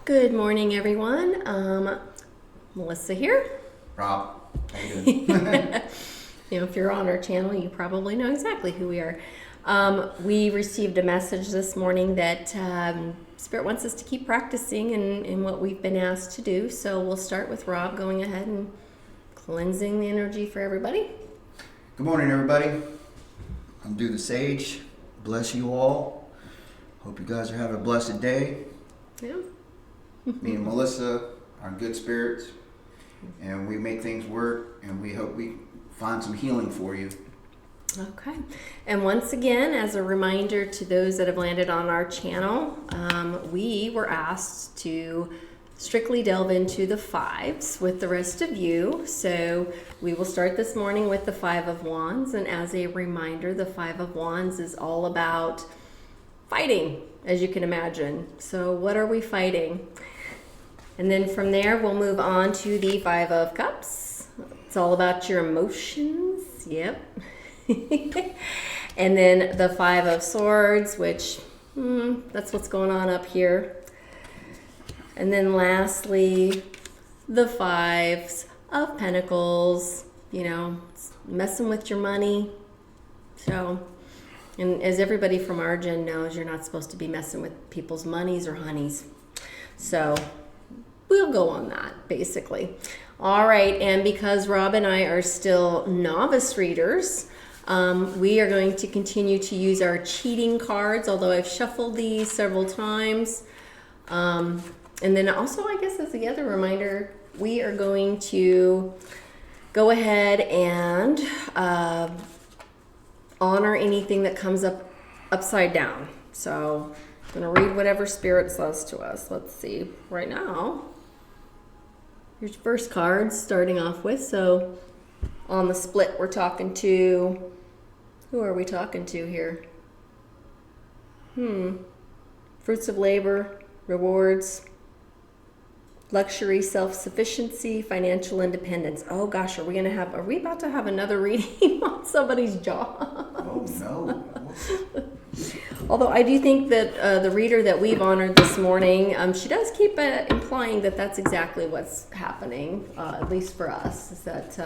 Good morning, everyone. Melissa here. Rob, how you doing? If you're on our channel, you probably know exactly who we are. We received a message this morning that Spirit wants us to keep practicing in what we've been asked to do. So we'll start with Rob going ahead and cleansing the energy for everybody. Good morning, everybody. I'm Do the Sage. Bless you all. Hope you guys are having a blessed day. Yeah. Me and Melissa are in good spirits, and we make things work, and we hope we find some healing for you. Okay. And once again, as a reminder to those that have landed on our channel, we were asked to strictly delve into the fives with the rest of you. So we will start this morning with the Five of Wands. And as a reminder, the Five of Wands is all about fighting, as you can imagine. So what are we fighting? And then from there, we'll move on to the Five of Cups. It's all about your emotions. Yep. And then the Five of Swords, which that's what's going on up here. And then lastly, the Fives of Pentacles, messing with your money. So, and as everybody from our gen knows, you're not supposed to be messing with people's monies or honeys. So we'll go on that, basically. All right, and because Rob and I are still novice readers, we are going to continue to use our cheating cards, although I've shuffled these several times. And then also, I guess as the other reminder, we are going to go ahead and honor anything that comes up upside down. So I'm going to read whatever Spirit says to us. Let's see. Right now, here's your first card starting off with. So on the split, we're talking to, who are we talking to here? Fruits of labor, rewards, luxury, self-sufficiency, financial independence. Oh gosh, are we about to have another reading on somebody's job? Oh no. Although I do think that the reader that we've honored this morning, she does keep implying that that's exactly what's happening, at least for us, is that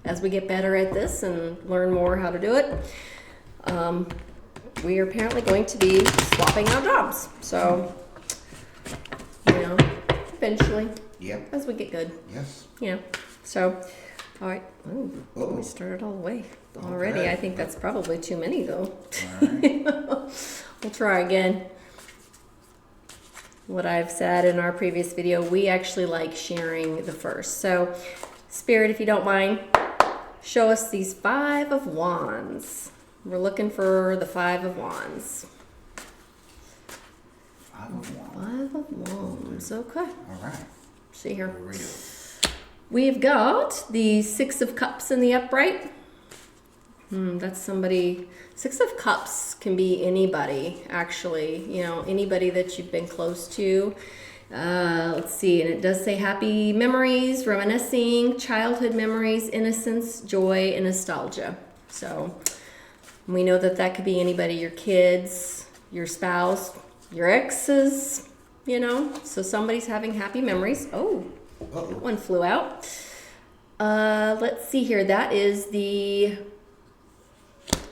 as we get better at this and learn more how to do it, we are apparently going to be swapping our jobs. So, eventually, Yep. as we get good. Yes. So, all right. Ooh, we started all the way already. Okay. I think that's probably too many, though. All right. We'll try again. What I've said in our previous video, we actually like sharing the first. So, Spirit, if you don't mind, show us these Five of Wands. We're looking for the Five of Wands. Five of Wands. Five of Wands. Okay. All right. See here. We'll read it. We've got the Six of Cups in the upright. That's somebody. Six of Cups can be anybody, actually. Anybody that you've been close to. Let's see, and it does say happy memories, reminiscing, childhood memories, innocence, joy, and nostalgia. So we know that could be anybody, your kids, your spouse, your exes, So somebody's having happy memories. Oh, that one flew out. Let's see here. That is the...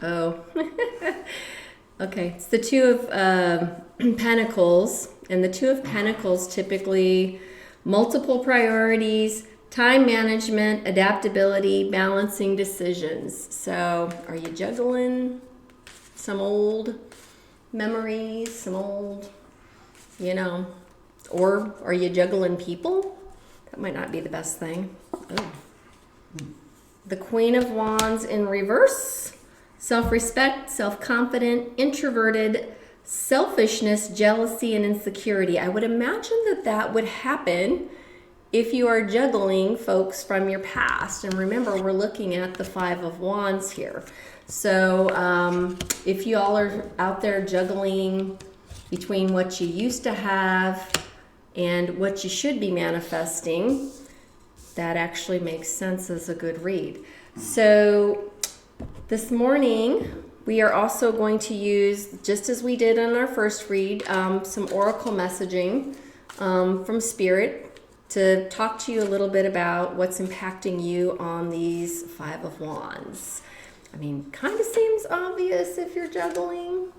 Oh. Okay. It's the Two of Pentacles. And the Two of Pentacles typically multiple priorities, time management, adaptability, balancing decisions. So are you juggling some old memories, some old, or are you juggling people? That might not be the best thing. Oh. The Queen of Wands in reverse. Self-respect, self-confident, introverted, selfishness, jealousy, and insecurity. I would imagine that would happen if you are juggling folks from your past. And remember, we're looking at the Five of Wands here. So if you all are out there juggling between what you used to have and what you should be manifesting, that actually makes sense as a good read. So this morning, we are also going to use, just as we did in our first read, some oracle messaging from Spirit to talk to you a little bit about what's impacting you on these Five of Wands. I mean, kind of seems obvious if you're juggling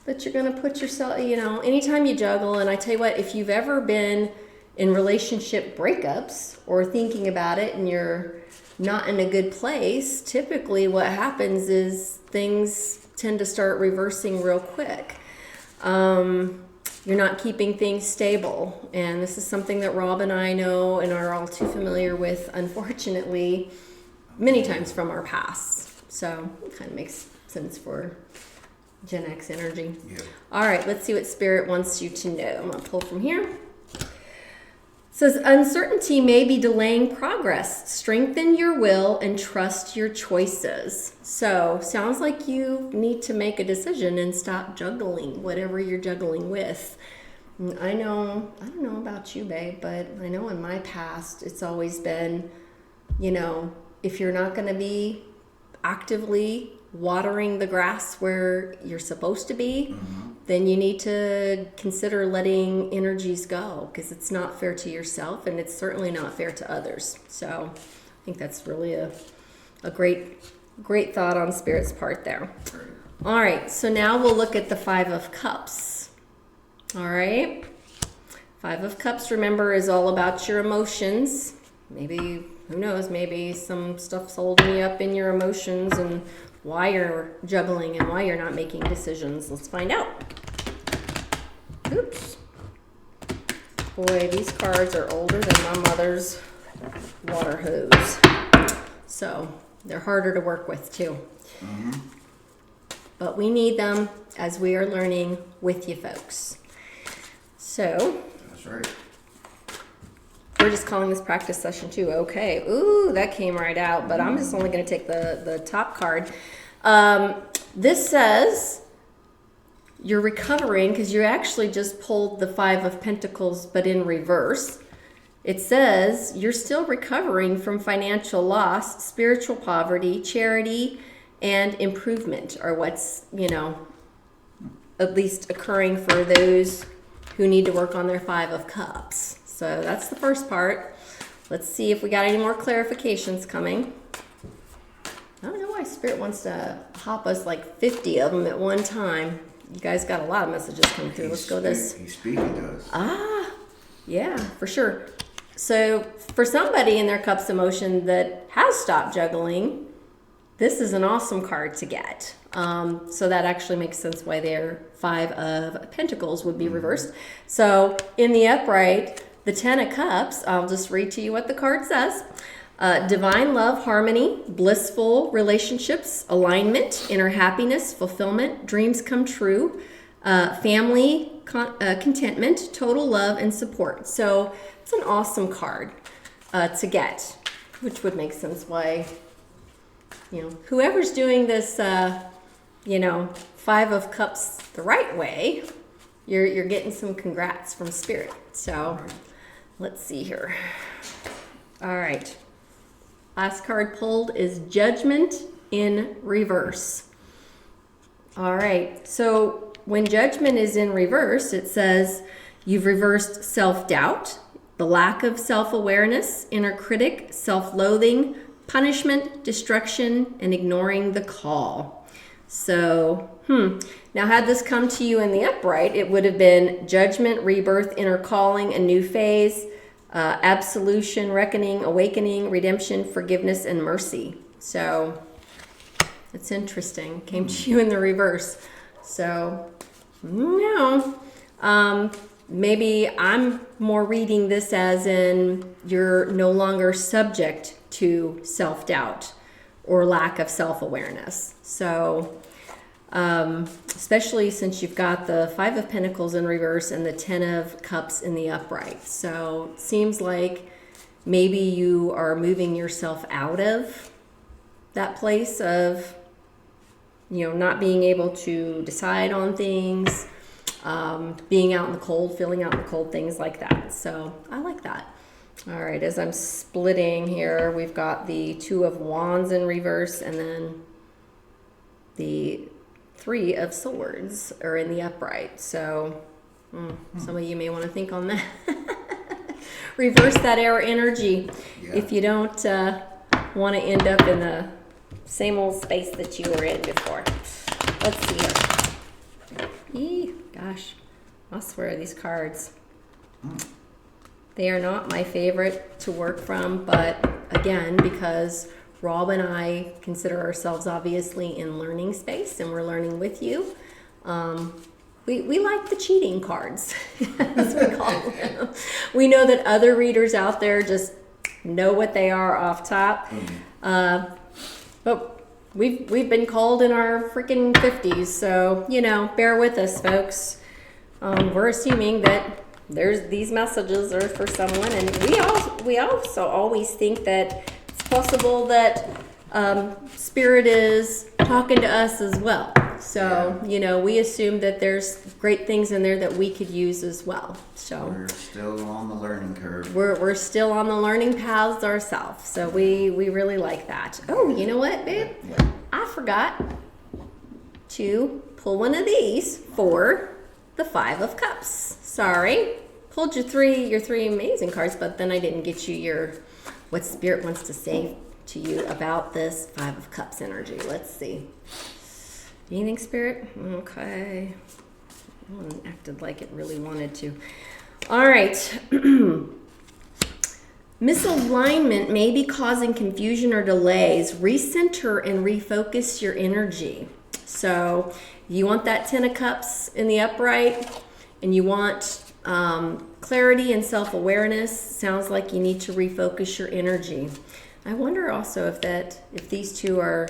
that you're going to put yourself, anytime you juggle, and I tell you what, if you've ever been in relationship breakups or thinking about it and you're not in a good place, typically what happens is things tend to start reversing real quick. You're not keeping things stable. And this is something that Rob and I know and are all too familiar with, unfortunately, many times from our past. So it kind of makes sense for Gen X energy. Yeah. All right, let's see what Spirit wants you to know. I'm going to pull from here. It says, uncertainty may be delaying progress. Strengthen your will and trust your choices. So, sounds like you need to make a decision and stop juggling whatever you're juggling with. I don't know about you, babe, but I know in my past it's always been, if you're not going to be actively watering the grass where you're supposed to be, then you need to consider letting energies go, because it's not fair to yourself and it's certainly not fair to others. So I think that's really a great thought on Spirit's part there. All right, so now we'll look at the Five of Cups. All right, Five of Cups, remember, is all about your emotions. Maybe, who knows, maybe some stuff's holding you up in your emotions and why you're juggling and why you're not making decisions. Let's find out. Oops. Boy, these cards are older than my mother's water hose. So they're harder to work with too. But we need them as we are learning with you folks. So That's right. we're just calling this practice session 2. Okay. Ooh, that came right out. But I'm just only going to take the top card. This says you're recovering because you actually just pulled the Five of Pentacles, but in reverse. It says you're still recovering from financial loss, spiritual poverty, charity, and improvement are what's, at least occurring for those who need to work on their Five of Cups. So that's the first part. Let's see if we got any more clarifications coming. I don't know why Spirit wants to hop us like 50 of them at one time. You guys got a lot of messages coming through. Let's go this. He's speaking to us. Ah, yeah, for sure. So for somebody in their Cups emotion that has stopped juggling, this is an awesome card to get. So that actually makes sense why their Five of Pentacles would be reversed. So in the upright, the Ten of Cups, I'll just read to you what the card says. Divine love, harmony, blissful relationships, alignment, inner happiness, fulfillment, dreams come true, family contentment, total love, and support. So it's an awesome card to get, which would make sense why, whoever's doing this, Five of Cups the right way, you're getting some congrats from Spirit. So let's see here. All right. Last card pulled is Judgment in reverse. All right, so when Judgment is in reverse, it says you've reversed self-doubt, the lack of self-awareness, inner critic, self-loathing, punishment, destruction, and ignoring the call. So, now had this come to you in the upright, it would have been Judgment, rebirth, inner calling, a new phase, absolution, reckoning, awakening, redemption, forgiveness, and mercy. So it's interesting. Came to you in the reverse. So maybe I'm more reading this as in you're no longer subject to self-doubt or lack of self-awareness. So especially since you've got the Five of Pentacles in reverse and the Ten of Cups in the upright. So it seems like maybe you are moving yourself out of that place of, not being able to decide on things, being out in the cold, feeling out in the cold, things like that. So I like that. All right, as I'm splitting here, we've got the Two of Wands in reverse and then the Three of Swords are in the upright. So, Some of you may want to think on that. Reverse that error energy if you don't want to end up in the same old space that you were in before. Let's see here. Gosh, I swear these cards. They are not my favorite to work from, but again, because Rob and I consider ourselves obviously in learning space and we're learning with you, we like the cheating cards, as we call them. We know that other readers out there just know what they are off top. But we've been called in our freaking 50s, so, bear with us, folks. We're assuming that these messages are for someone, and we also always think that it's possible that Spirit is talking to us as well. So, we assume that there's great things in there that we could use as well. So we're still on the learning curve. We're still on the learning paths ourselves. So we really like that. Oh, you know what, babe? Yeah. I forgot to pull one of these for the 5 of Cups. Sorry. Pulled your three amazing cards, but then I didn't get you what Spirit wants to say to you about this 5 of Cups energy. Let's see. Anything, Spirit? Okay. One acted like it really wanted to. All right. Misalignment may be causing confusion or delays. Recenter and refocus your energy. So you want that 10 of Cups in the upright, and you want clarity and self-awareness. Sounds like you need to refocus your energy. I wonder also if these two are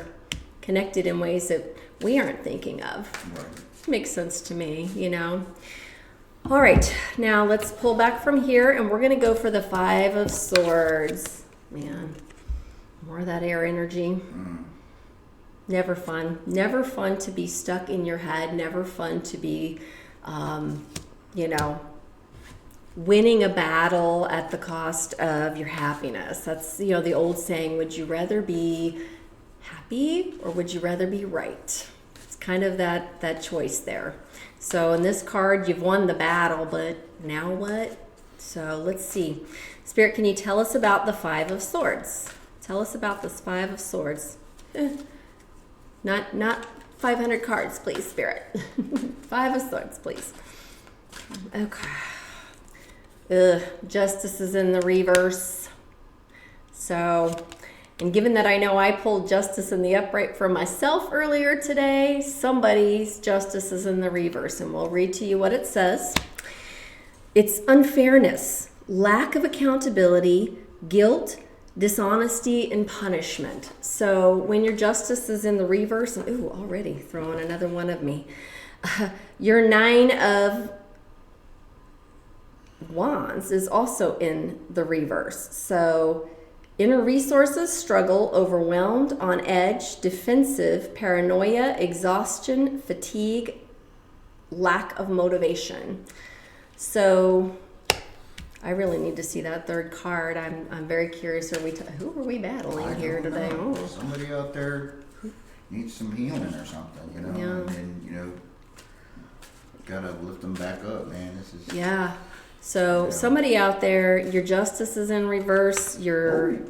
connected in ways that we aren't thinking of. Right. Makes sense to me, All right, now let's pull back from here, and we're going to go for the 5 of Swords. Man, more of that air energy. Never fun. Never fun to be stuck in your head. Never fun to be, winning a battle at the cost of your happiness. That's, the old saying, would you rather be happy or would you rather be right? It's kind of that choice there. So in this card, you've won the battle, but now what? So let's see. Spirit, can you tell us about the 5 of Swords? Tell us about this 5 of Swords. Not 500 cards, please, Spirit. 5 of Swords, please. Okay. Justice is in the reverse. So, and given that I know I pulled Justice in the upright for myself earlier today, somebody's Justice is in the reverse, and we'll read to you what it says. It's unfairness, lack of accountability, guilt, dishonesty, and punishment. So when your Justice is in the reverse, and already throwing another one of me, your 9 of Wands is also in the reverse. So inner resources, struggle, overwhelmed, on edge, defensive, paranoia, exhaustion, fatigue, lack of motivation. So I really need to see that third card. I'm very curious. Who are we battling here today? Oh. Somebody out there needs some healing or something, Yeah. And gotta lift them back up, man. This is So somebody out there, your Justice is in reverse. Good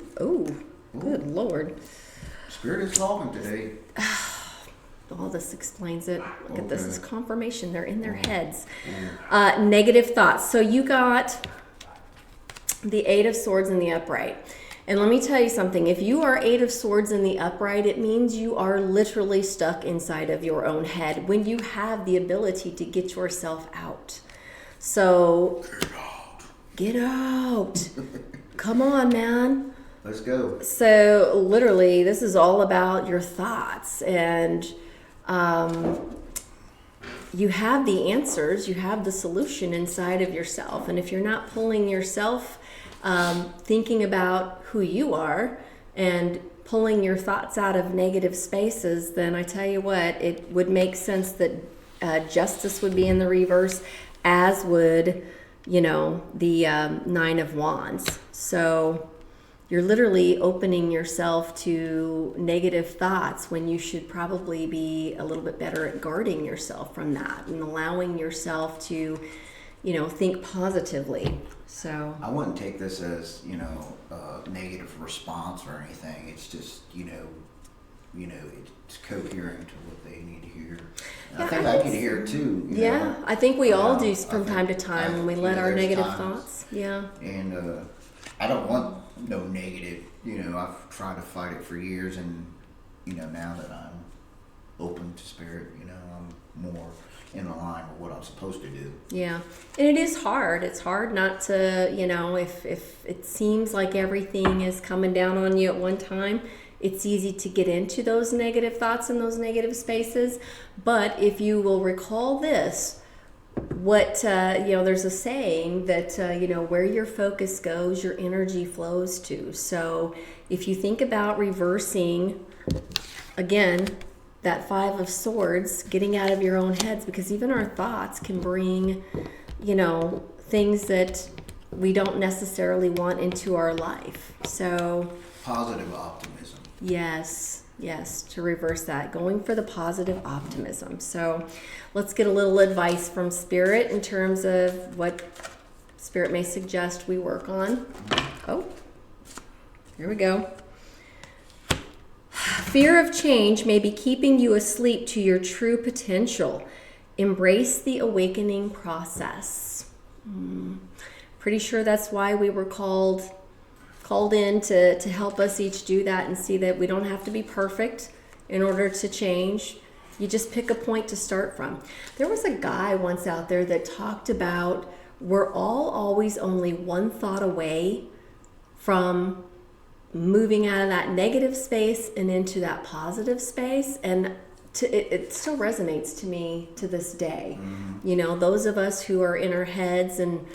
Lord. Spirit is talking today. All this explains it. Look at this. This is confirmation. They're in their heads. Negative thoughts. So you got the 8 of Swords in the upright. And let me tell you something. If you are 8 of Swords in the upright, it means you are literally stuck inside of your own head when you have the ability to get yourself out. So get out. Come on, man. Let's go. So literally, this is all about your thoughts, and you have the answers, you have the solution inside of yourself. And if you're not pulling yourself, thinking about who you are and pulling your thoughts out of negative spaces, then I tell you what, it would make sense that Justice would be in the reverse, as would, the 9 of Wands. So you're literally opening yourself to negative thoughts when you should probably be a little bit better at guarding yourself from that and allowing yourself to, think positively. So I wouldn't take this as, a negative response or anything. It's just, it's coherent to what they need to hear. And I think I can hear it too. I think we all do I from think time to time when we let our there's negative times. thoughts. Yeah. And I don't want no negative. I've tried to fight it for years, and now that I'm open to spirit, I'm more in line with what I'm supposed to do. Yeah, and it is hard. It's hard not to, if it seems like everything is coming down on you at one time, it's easy to get into those negative thoughts and those negative spaces. But if you will recall this, there's a saying that, where your focus goes, your energy flows to. So if you think about reversing, again, that 5 of Swords, getting out of your own heads, because even our thoughts can bring, things that we don't necessarily want into our life. So Positive optimism. yes, to reverse that, going for the positive optimism. So let's get a little advice from Spirit in terms of what Spirit may suggest we work on. Oh, here we go. Fear of change may be keeping you asleep to your true potential. Embrace the awakening process. Pretty sure that's why we were called in to help us each do that and see that we don't have to be perfect in order to change. You just pick a point to start from. There was a guy once out there that talked about we're all always only one thought away from moving out of that negative space and into that positive space. And it still resonates to me to this day. Those of us who are in our heads, and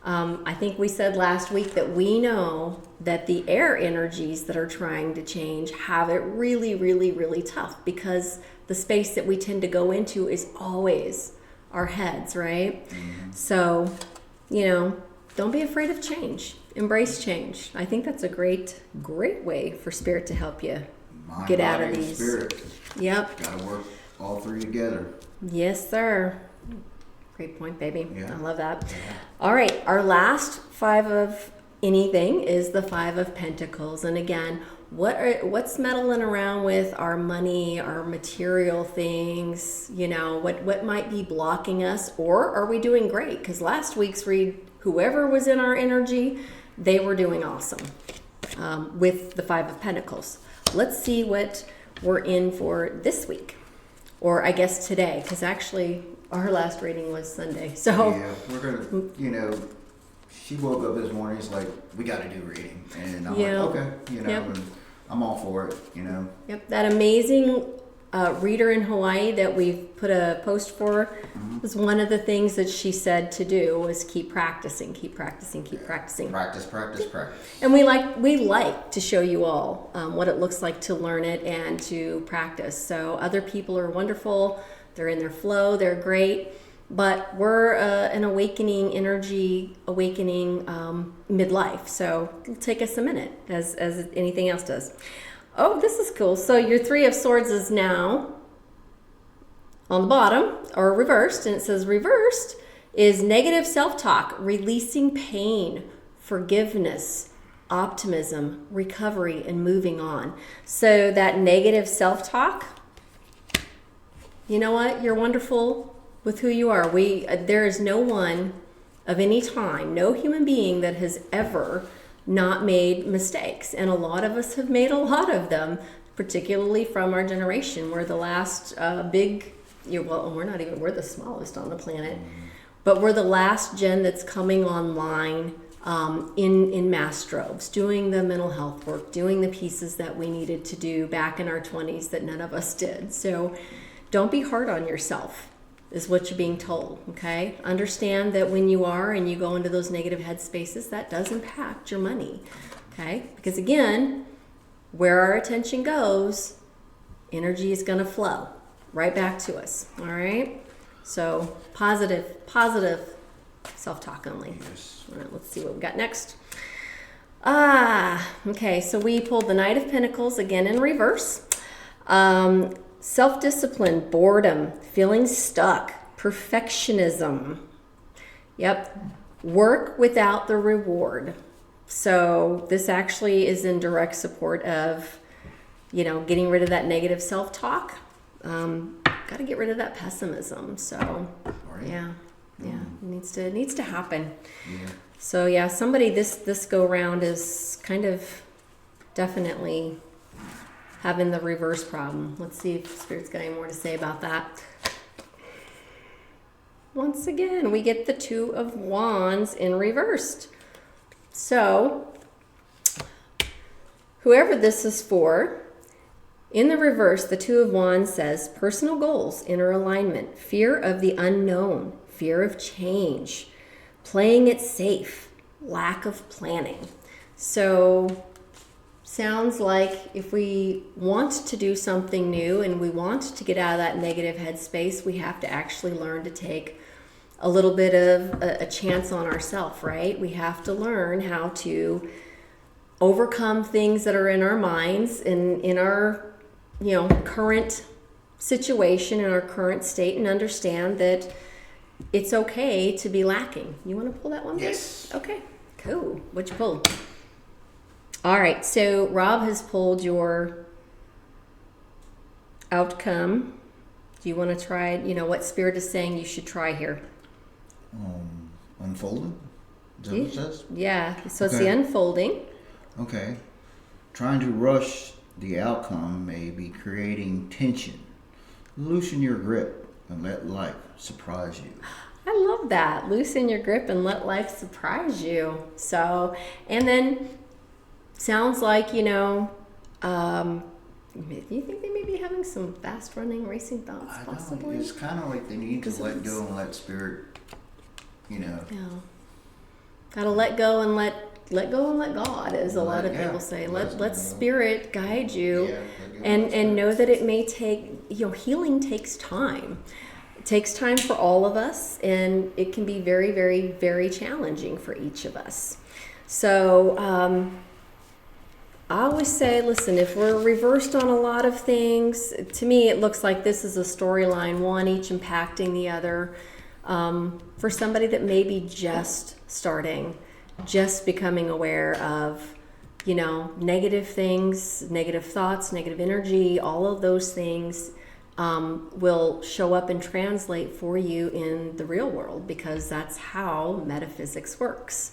I think we said last week that we know that the air energies that are trying to change have it really, really, really tough, because the space that we tend to go into is always our heads, right? So, don't be afraid of change. Embrace change. I think that's a great way for Spirit to help you get out of these. Spirit. Yep. Got to work all 3 together. Yes, sir. Great point, baby. Yeah. I love that. All right, our last 5 of anything is the 5 of Pentacles. And again, what's meddling around with our money, our material things? What might be blocking us, or are we doing great? Because last week's read, whoever was in our energy, they were doing awesome with the 5 of Pentacles. Let's see what we're in for this week, or I guess today, because actually our last reading was Sunday. So yeah, we're gonna, she woke up this morning. It's like, we got to do reading, and I'm like, okay, and I'm all for it, Yep, that amazing reader in Hawaii that we've put a post for was one of the things that she said to do was keep practicing. Practice. And we like to show you all what it looks like to learn it and to practice. So other people are wonderful. They're in their flow. They're great. But we're an awakening midlife. So it'll take us a minute, as anything else does. Oh, this is cool. So your 3 of Swords is now on the bottom, or reversed, and it says reversed is negative self-talk, releasing pain, forgiveness, optimism, recovery, and moving on. So that negative self-talk, you know what? You're wonderful with who you are. There is no one of any time, no human being that has ever not made mistakes. And a lot of us have made a lot of them, particularly from our generation. We're the last we're the smallest on the planet, but we're the last gen that's coming online in mass droves, doing the mental health work, doing the pieces that we needed to do back in our 20s that none of us did. So don't be hard on yourself, is what you're being told, okay? Understand that when you are and you go into those negative headspaces, that does impact your money, okay? Because again, where our attention goes, energy is gonna flow right back to us, all right? So positive self-talk only. Yes. All right, let's see what we got next. Okay, so we pulled the Knight of Pentacles again in reverse. Self-discipline, boredom, feeling stuck, perfectionism. Yep. Work without the reward. So this actually is in direct support of, getting rid of that negative self-talk. Got to get rid of that pessimism. So, Right. yeah, it needs to happen. Yeah. So yeah, somebody this go round is kind of definitely having the reverse problem. Let's see if Spirit's got any more to say about that. Once again, we get the Two of Wands in reversed. So, whoever this is for, in the reverse, the Two of Wands says personal goals, inner alignment, fear of the unknown, fear of change, playing it safe, lack of planning. So, sounds like if we want to do something new and we want to get out of that negative headspace, we have to actually learn to take a little bit of a chance on ourselves, right? We have to learn how to overcome things that are in our minds and in our, current situation, in our current state, and understand that it's okay to be lacking. You want to pull that one, babe? Yes. Okay, cool. What'd you pull? All right, so Rob has pulled your outcome. Do you want to try, what Spirit is saying you should try here? Unfolding? Is that what it says? Yeah, so it's Okay. the unfolding. Okay. Trying to rush the outcome may be creating tension. Loosen your grip and let life surprise you. I love that. Loosen your grip and let life surprise you. So, and then sounds like, do you think they may be having some fast running racing thoughts I possibly? know. It's kind of like they need to Because let it's- go and let Spirit, Yeah. Gotta let go and let go and let God, as a lot of Yeah. people say. Let Let go. Spirit guide you. Yeah, let go and and and let know that it may take, healing takes time. It takes time for all of us, and it can be very, very, very challenging for each of us. So I always say, listen, if we're reversed on a lot of things, to me it looks like this is a storyline, one each impacting the other. For somebody that may be just starting, just becoming aware of, negative things, negative thoughts, negative energy, all of those things will show up and translate for you in the real world, because that's how metaphysics works.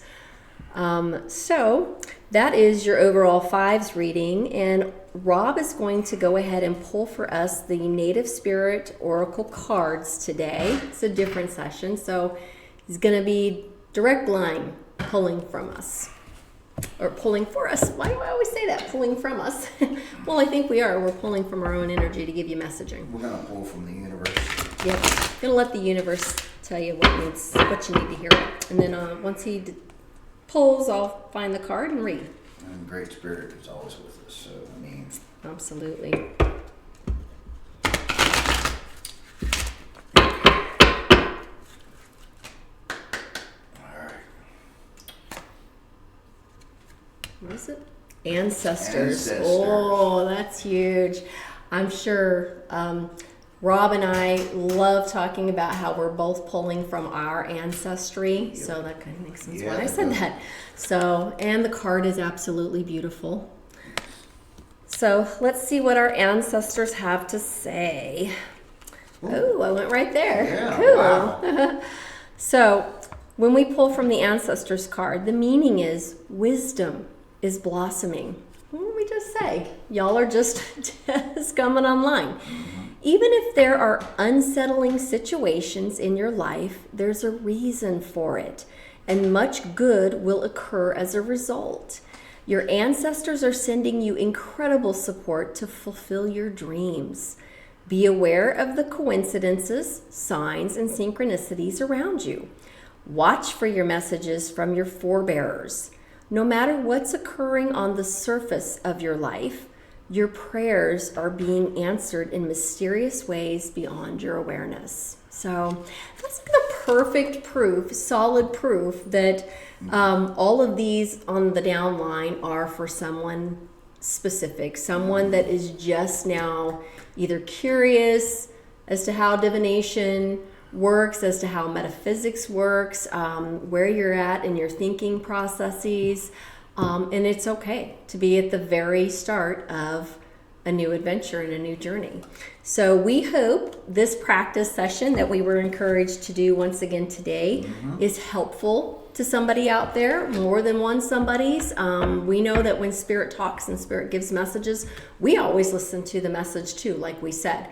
So that is your overall fives reading, and Rob is going to go ahead and pull for us the Native Spirit Oracle cards today. It's a different session, so he's going to be direct line pulling from us, or pulling for us. Why do I always say that? Pulling from us. Well, I think we are. We're pulling from our own energy to give you messaging. We're going to pull from the universe. Yep. Gonna let the universe tell you what you need to hear, and then once he pulls, I'll find the card and read. And Great Spirit is always with us, so Absolutely. alright. What is it? Ancestors. Ancestors. Oh, that's huge. I'm sure Rob and I love talking about how we're both pulling from our ancestry. Yep. So that kind of makes sense Yeah, why I it said does. that. So, and the card is absolutely beautiful. So let's see what our ancestors have to say. Oh, I went right there. Yeah, Cool. wow. So when we pull from the ancestors card, the meaning is wisdom is blossoming. What did we just say? Y'all are just coming online. Even if there are unsettling situations in your life, there's a reason for it, and much good will occur as a result. Your ancestors are sending you incredible support to fulfill your dreams. Be aware of the coincidences, signs, and synchronicities around you. Watch for your messages from your forebearers. No matter what's occurring on the surface of your life, your prayers are being answered in mysterious ways beyond your awareness. So that's the perfect proof, solid proof that all of these on the downline are for someone specific, someone that is just now either curious as to how divination works, as to how metaphysics works, where you're at in your thinking processes. And it's okay to be at the very start of a new adventure and a new journey. So we hope this practice session that we were encouraged to do once again today is helpful to somebody out there, more than one somebody's. We know that when Spirit talks and Spirit gives messages, we always listen to the message too, like we said.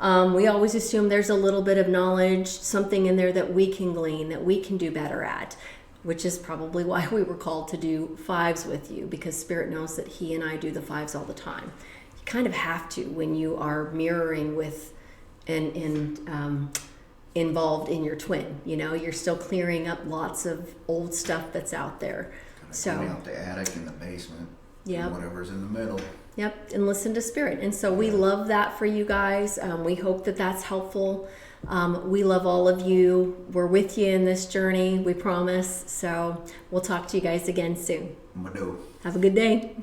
We always assume there's a little bit of knowledge, something in there that we can glean, that we can do better at, which is probably why we were called to do fives with you, because Spirit knows that He and I do the fives all the time. You kind of have to when you are mirroring with and involved in your twin. You know, you're still clearing up lots of old stuff that's out there. So clean out the attic and the basement. Yep. And whatever's in the middle. Yep, and listen to Spirit. And so we love that for you guys. We hope that that's helpful. We love all of you. We're with you in this journey, we promise. So we'll talk to you guys again soon. Mado. Have a good day.